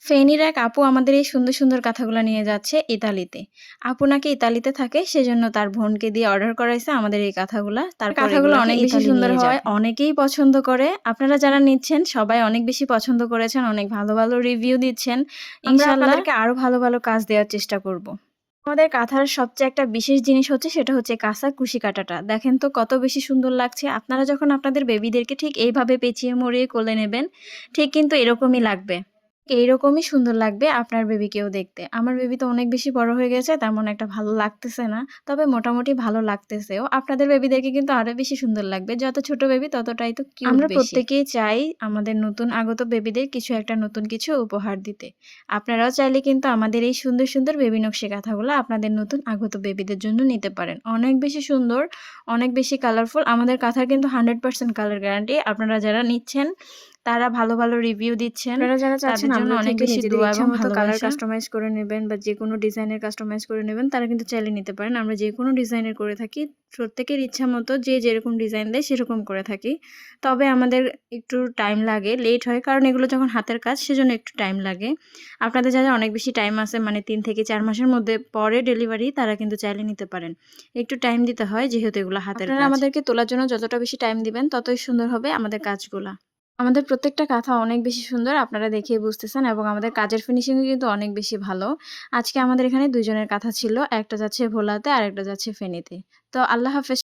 ফেনীর এক আপু আমাদের এই সুন্দর, সুন্দর কাঁথাগুলা নিয়ে যাচ্ছে ইতালিতে। আপু নাকি ইতালিতে থাকে সেজন্য তার বোনকে দিয়ে অর্ডার করাইছে আমাদের এই কাঁথাগুলা। তারপর কাঁথাগুলো এগুলাকে অনেক বেশি ইতালি সুন্দর নিয়ে হওয়ায় যাবে। অনেকেই পছন্দ করে। আপনারা যারা নিচ্ছেন সবাই অনেক বেশি পছন্দ করেছেন, অনেক ভালো, ভালো রিভিউ দিচ্ছেন। আমরা ইনশাআল্লাহ আপনাদেরকে আরো ভালো, ভালো কাজ দেওয়ার চেষ্টা করব। আমাদের কাঁথার সবচেয়ে একটা বিশেষ জিনিস হচ্ছে সেটা হচ্ছে কাঁচা কুশি কাঁটাটা। দেখেন তো কত বেশি সুন্দর লাগছে। আপনারা যখন আপনাদের বেবিদেরকে ঠিক এইভাবে পেঁচিয়ে মরিয়ে কোলে নেবেন, ঠিক কিন্তু এরকমই লাগবে। এইরকমই সুন্দর লাগবে আপনার বেবিকেও দেখতে। আমার বেবি তো অনেক বেশি বড় হয়ে গেছে, তেমন একটা ভালো লাগতেছে না। তবে মোটামুটি ভালো লাগতেছেও। আপনাদের বেবিদেরকে কিন্তু আরো বেশি সুন্দর লাগবে। যত ছোট বেবি ততটাই তো কিউট আমরা বেশি। প্রত্যেকেই চাই আমাদের নতুন আগত বেবিদের কিছু একটা নতুন কিছু উপহার দিতে। আপনারাও চাইলে কিন্তু আমাদের এই সুন্দর, সুন্দর বেবি নকশি কাঁথাগুলো আপনাদের নতুন আগত বেবিদের জন্য নিতে পারেন। অনেক বেশি সুন্দর, অনেক বেশি কালারফুল। আমাদের কাঁথার কিন্তু 100% কালার গ্যারান্টি। আপনারা যারা নিচ্ছেন তারা ভালো, ভালো রিভিউ দিচ্ছেন। আপনারা যারা চাচ্ছেন তাদের জন্য আমাদের অনেক থেকে বেশি নিজেদের দোয়া এবং ইচ্ছামতো কালার ভালোবাসা। কাস্টমাইজ করে নেবেন বা যেকোনো ডিজাইনের কাস্টমাইজ করে নেবেন, তারা কিন্তু চাইলে নিতে পারেন। আমরা যেকোনো ডিজাইনের করে থাকি। প্রত্যেকের ইচ্ছামতো যে যেরকম ডিজাইন দেয় সেরকম করে থাকি। তবে আমাদের একটু টাইম লাগে, লেট হয় কারণ এগুলো যখন হাতের কাজ সেজন্য একটু টাইম লাগে। আপনাদের যাদের অনেক বেশি টাইম আছে মানে ৩ থেকে ৪ মাসের মধ্যে পরে ডেলিভারি তারা কিন্তু চাইলে নিতে পারেন। একটু টাইম দিতে হয় যেহেতু এগুলো হাতের কাজ। আপনারা আমাদেরকে তোলার জন্য যতটা বেশি টাইম দিবেন ততই সুন্দর হবে আমাদের কাজগুলা। আমাদের প্রত্যেকটা কাঁথা অনেক বেশি সুন্দর, আপনারা দেখেই বুঝতেছেন এবং আমাদের কাজের ফিনিশিংও কিন্তু অনেক বেশি ভালো। আজকে আমাদের এখানে ২ জনের কাঁথা ছিল। একটা যাচ্ছে ভোলাতে আর একটা যাচ্ছে ফেনীতে। তো আল্লাহ হাফেজ।